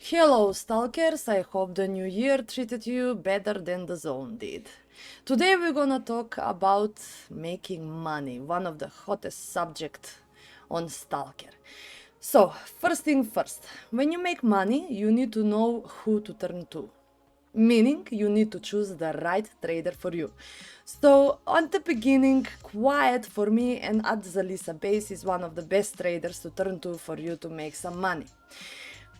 Hello Stalkers, I hope the new year treated you better than the zone did. Today we're gonna talk about making money, one of the hottest subjects on Stalker. So, first thing first, when you make money, you need to know who to turn to. Meaning, you need to choose the right trader for you. So, at the beginning, Quiet for me and at the Lisa base is one of the best traders to turn to for you to make some money.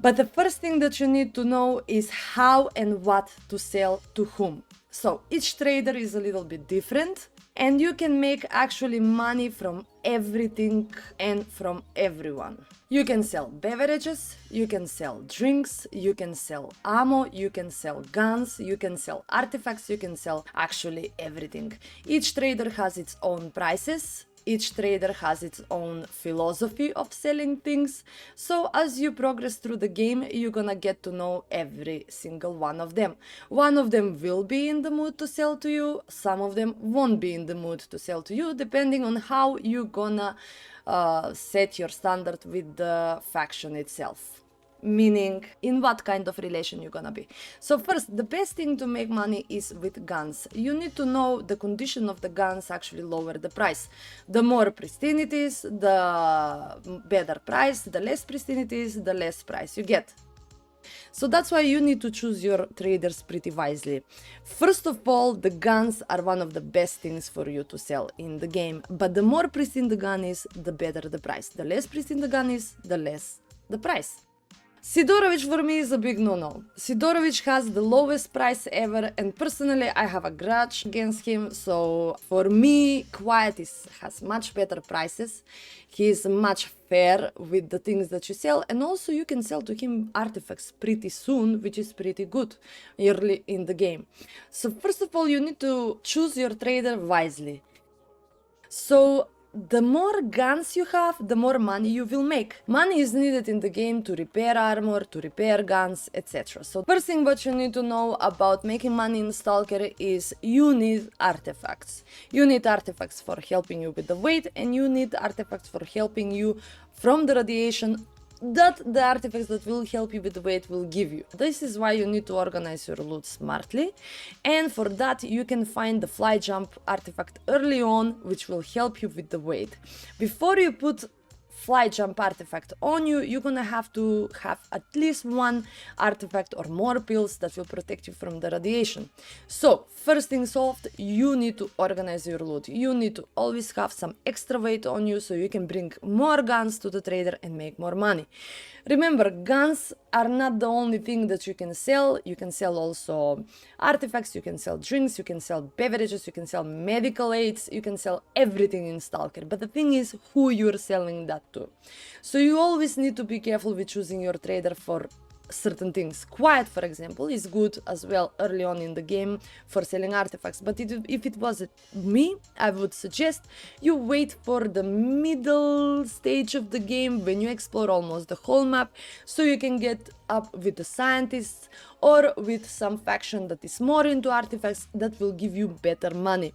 But the first thing that you need to know is how and what to sell to whom. So each trader is a little bit different and you can make actually money from everything and from everyone. You can sell beverages, you can sell drinks, you can sell ammo, you can sell guns, you can sell artifacts, you can sell actually everything. Each trader has its own prices. Each trader has its own philosophy of selling things, so as you progress through the game, you're gonna get to know every single one of them. One of them will be in the mood to sell to you, some of them won't be in the mood to sell to you, depending on how you're gonna set your standard with the faction itself. Meaning in what kind of relation you're gonna be. So first, the best thing to make money is with guns. You need to know the condition of the guns actually lower the price. The more pristine it is, the better price. The less pristine it is, the less price you get. So that's why you need to choose your traders pretty wisely. First of all, the guns are one of the best things for you to sell in the game, but the more pristine the gun is, the better the price. The less pristine the gun is, the less the price. Sidorovic for me is a big no-no. Sidorovic has the lowest price ever and personally I have a grudge against him, so for me Quiet has much better prices. He is much fair with the things that you sell and also you can sell to him artifacts pretty soon, which is pretty good early in the game. So first of all you need to choose your trader wisely. So the more guns you have, the more money you will make. Money is needed in the game to repair armor, to repair guns, etc. So first thing what you need to know about making money in Stalker is you need artifacts. You need artifacts for helping you with the weight and you need artifacts for helping you from the radiation that the artifacts that will help you with the weight will give you. This is why you need to organize your loot smartly, and for that you can find the fly jump artifact early on, which will help you with the weight. Before you put fly jump artifact on you, you're gonna have to have at least one artifact or more pills that will protect you from the radiation. So first thing solved, you need to organize your loot. You need to always have some extra weight on you so you can bring more guns to the trader and make more money. Remember, guns are not the only thing that you can sell. You can sell also artifacts, you can sell drinks, you can sell beverages, you can sell medical aids, you can sell everything in Stalker. But the thing is who you're selling that to. So you always need to be careful with choosing your trader for certain things. Quiet, for example, is good as well early on in the game for selling artifacts, but if it was me, I would suggest you wait for the middle stage of the game when you explore almost the whole map, so you can get up with the scientists or with some faction that is more into artifacts that will give you better money.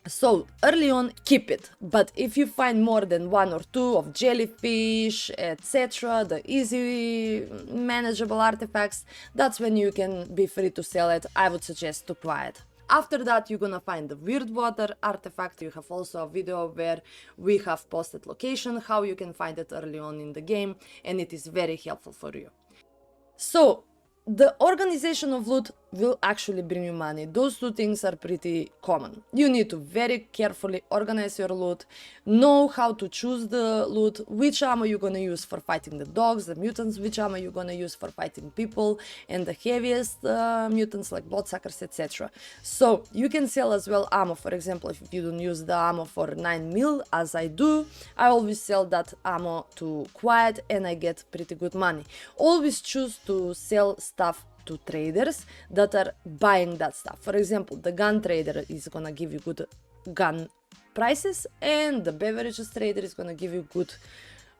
So early on keep it, but if you find more than one or two of jellyfish, etc., the easy manageable artifacts, that's when you can be free to sell it. I would suggest to Quiet. After that you're gonna find the weird water artifact. You have also a video where we have posted location, how you can find it early on in the game, and it is very helpful for you. So the organization of loot will actually bring you money. Those two things are pretty common. You need to very carefully organize your loot, know how to choose the loot, which ammo you're gonna use for fighting the dogs, the mutants, which ammo you're gonna use for fighting people, and the heaviest mutants like bloodsuckers, etc. So you can sell as well ammo. For example, if you don't use the ammo for 9mm, as I do, I always sell that ammo to Quiet and I get pretty good money. Always choose to sell stuff to traders that are buying that stuff. For example, the gun trader is gonna give you good gun prices and the beverages trader is gonna give you good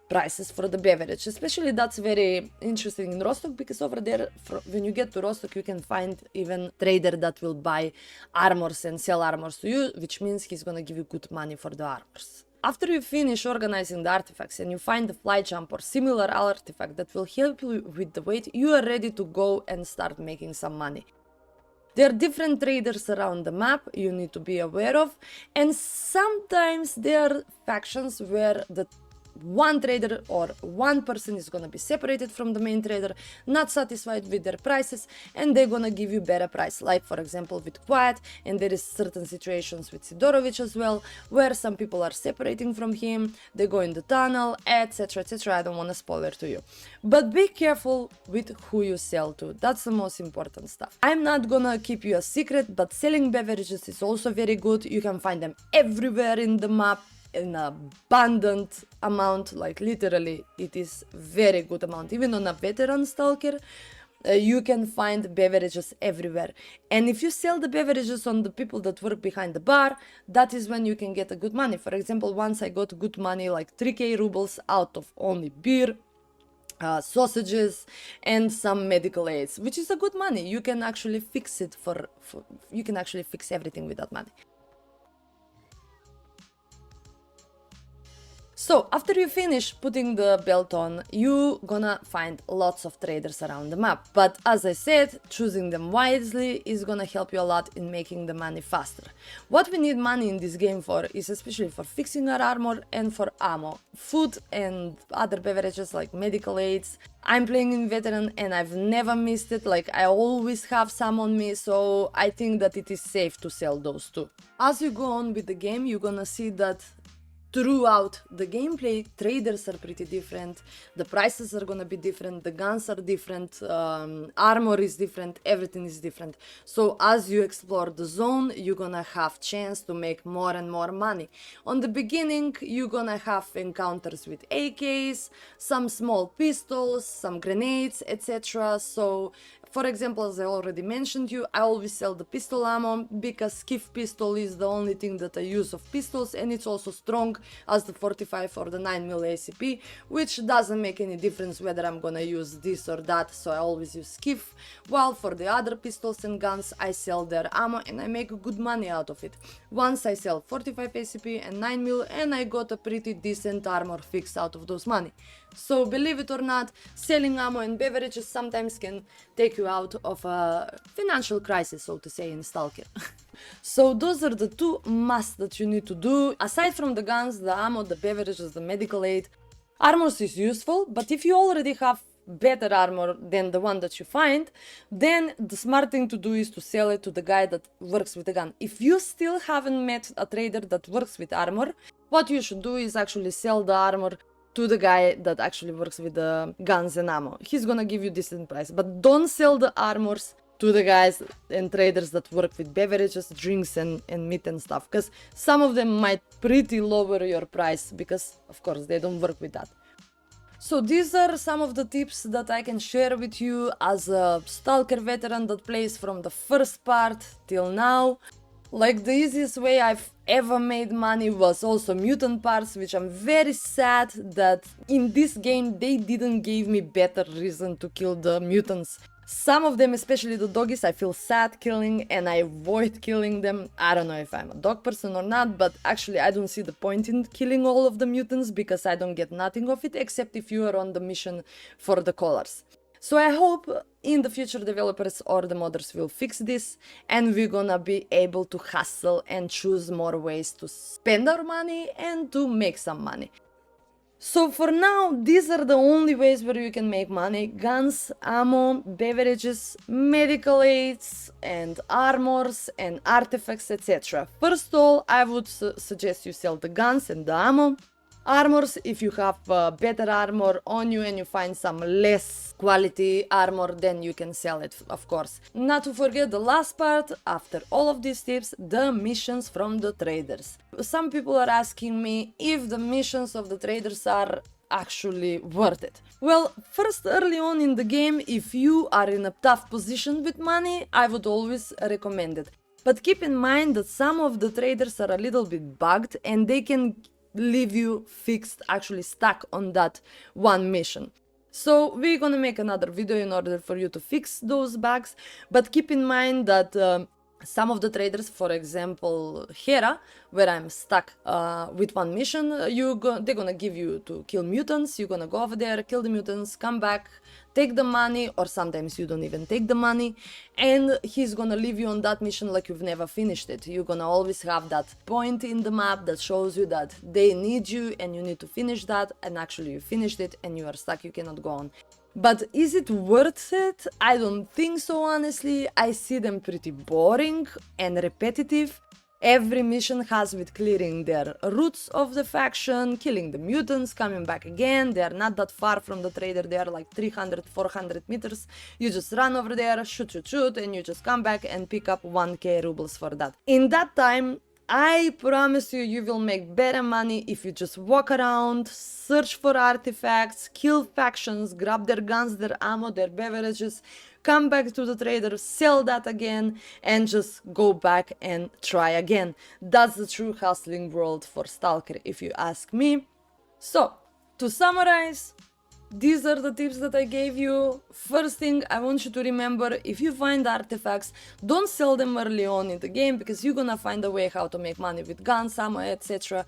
prices for the beverage. Especially that's very interesting in Rostock, because over there when you get to Rostock you can find even trader that will buy armors and sell armors to you, which means he's gonna give you good money for the armors. After you finish organizing the artifacts and you find the fly jump or similar artifact that will help you with the weight, you are ready to go and start making some money. There are different traders around the map you need to be aware of, and sometimes there are factions where the one trader or one person is gonna be separated from the main trader, not satisfied with their prices, and they're gonna give you better price. Like for example with Quiet, and there is certain situations with Sidorovich as well, where some people are separating from him, they go in the tunnel, etc, etc. I don't wanna spoiler to you. But be careful with who you sell to, that's the most important stuff. I'm not gonna keep you a secret, but selling beverages is also very good. You can find them everywhere in the map, in abundant amount, like literally it is very good amount. Even on a veteran Stalker, you can find beverages everywhere, and if you sell the beverages on the people that work behind the bar, that is when you can get a good money. For example, once I got good money, like 3k rubles out of only beer, sausages and some medical aids, which is a good money. You can actually fix it you can actually fix everything with that money. So after you finish putting the belt on, you gonna find lots of traders around the map. But as I said, choosing them wisely is gonna help you a lot in making the money faster. What we need money in this game for is especially for fixing our armor and for ammo, food and other beverages like medical aids. I'm playing in veteran and I've never missed it, like I always have some on me, so I think that it is safe to sell those too. As you go on with the game, you're gonna see that throughout the gameplay, traders are pretty different, the prices are gonna be different, the guns are different, armor is different, everything is different. So as you explore the zone, you're gonna have chance to make more and more money. On the beginning, you're gonna have encounters with AKs, some small pistols, some grenades, etc. So for example, as I already mentioned you, I always sell the pistol ammo because skiff pistol is the only thing that I use of pistols, and it's also strong as the 45 or the 9mm ACP, which doesn't make any difference whether I'm gonna use this or that, so I always use skiff. While for the other pistols and guns, I sell their ammo and I make good money out of it. Once I sell 45 ACP and 9mm, and I got a pretty decent armor fixed out of those money. So believe it or not, selling ammo and beverages sometimes can take you out of a financial crisis, so to say, in Stalker. So those are the two musts that you need to do. Aside from the guns, the ammo, the beverages, the medical aid, armors is useful, but if you already have better armor than the one that you find, then the smart thing to do is to sell it to the guy that works with the gun. If you still haven't met a trader that works with armor, what you should do is actually sell the armor to the guy that actually works with the guns and ammo. He's gonna give you decent price, but don't sell the armors to the guys and traders that work with beverages, drinks and meat and stuff, because some of them might pretty lower your price because of course they don't work with that. So these are some of the tips that I can share with you as a Stalker veteran that plays from the first part till now. Like the easiest way I've ever made money was also mutant parts, which I'm very sad that in this game they didn't give me better reason to kill the mutants. Some of them, especially the doggies, I feel sad killing and I avoid killing them. I don't know if I'm a dog person or not, but actually I don't see the point in killing all of the mutants because I don't get nothing of it except if you are on the mission for the collars. So I hope in the future developers or the modders will fix this and we're gonna be able to hustle and choose more ways to spend our money and to make some money. So for now, these are the only ways where you can make money: guns, ammo, beverages, medical aids, and armors and artifacts, etc. First of all, I would suggest you sell the guns and the ammo. Armors, if you have better armor on you and you find some less quality armor, then you can sell it, of course. Not to forget the last part, after all of these tips, the missions from the traders. Some people are asking me if the missions of the traders are actually worth it. Well, first, early on in the game, if you are in a tough position with money, I would always recommend it. But keep in mind that some of the traders are a little bit bugged and they can leave you fixed, actually stuck on that one mission. So we're gonna make another video in order for you to fix those bugs, but keep in mind that Some of the traders, for example, Hera, where I'm stuck with one mission, they're gonna give you to kill mutants. You're gonna go over there, kill the mutants, come back, take the money, or sometimes you don't even take the money, and he's gonna leave you on that mission like you've never finished it. You're gonna always have that point in the map that shows you that they need you and you need to finish that, and actually you finished it and you are stuck, you cannot go on. But is it worth it? I don't think so, honestly. I see them pretty boring and repetitive. Every mission has with clearing their roots of the faction, killing the mutants, coming back again. They are not that far from the trader, they are like 300, 400 meters. You just run over there, shoot, and you just come back and pick up 1k rubles for that. In that time, I promise you, you will make better money if you just walk around, search for artifacts, kill factions, grab their guns, their ammo, their beverages, come back to the trader, sell that again, and just go back and try again. That's the true hustling world for Stalker, if you ask me. So, to summarize, these are the tips that I gave you. First thing, I want you to remember, if you find artifacts, don't sell them early on in the game, because you're gonna find a way how to make money with guns, ammo, etc.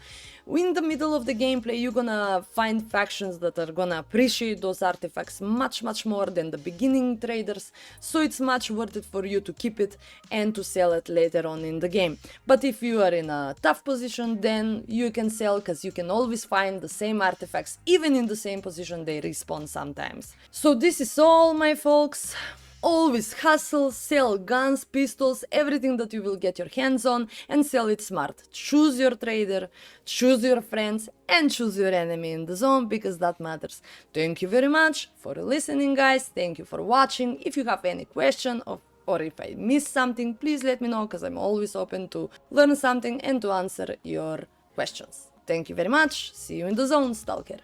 In the middle of the gameplay, you're gonna find factions that are gonna appreciate those artifacts much more than the beginning traders, so it's much worth it for you to keep it and to sell it later on in the game. But if you are in a tough position, then you can sell, because you can always find the same artifacts, even in the same position they respawn sometimes. So this is all, my folks. Always hustle, sell guns, pistols, everything that you will get your hands on, and sell it smart. Choose your trader, choose your friends, and choose your enemy in the zone, because that matters. Thank you very much for listening, guys. Thank you for watching. If you have any question or if I missed something, please let me know, because I'm always open to learn something and to answer your questions. Thank you very much. See you in the zone, Stalker.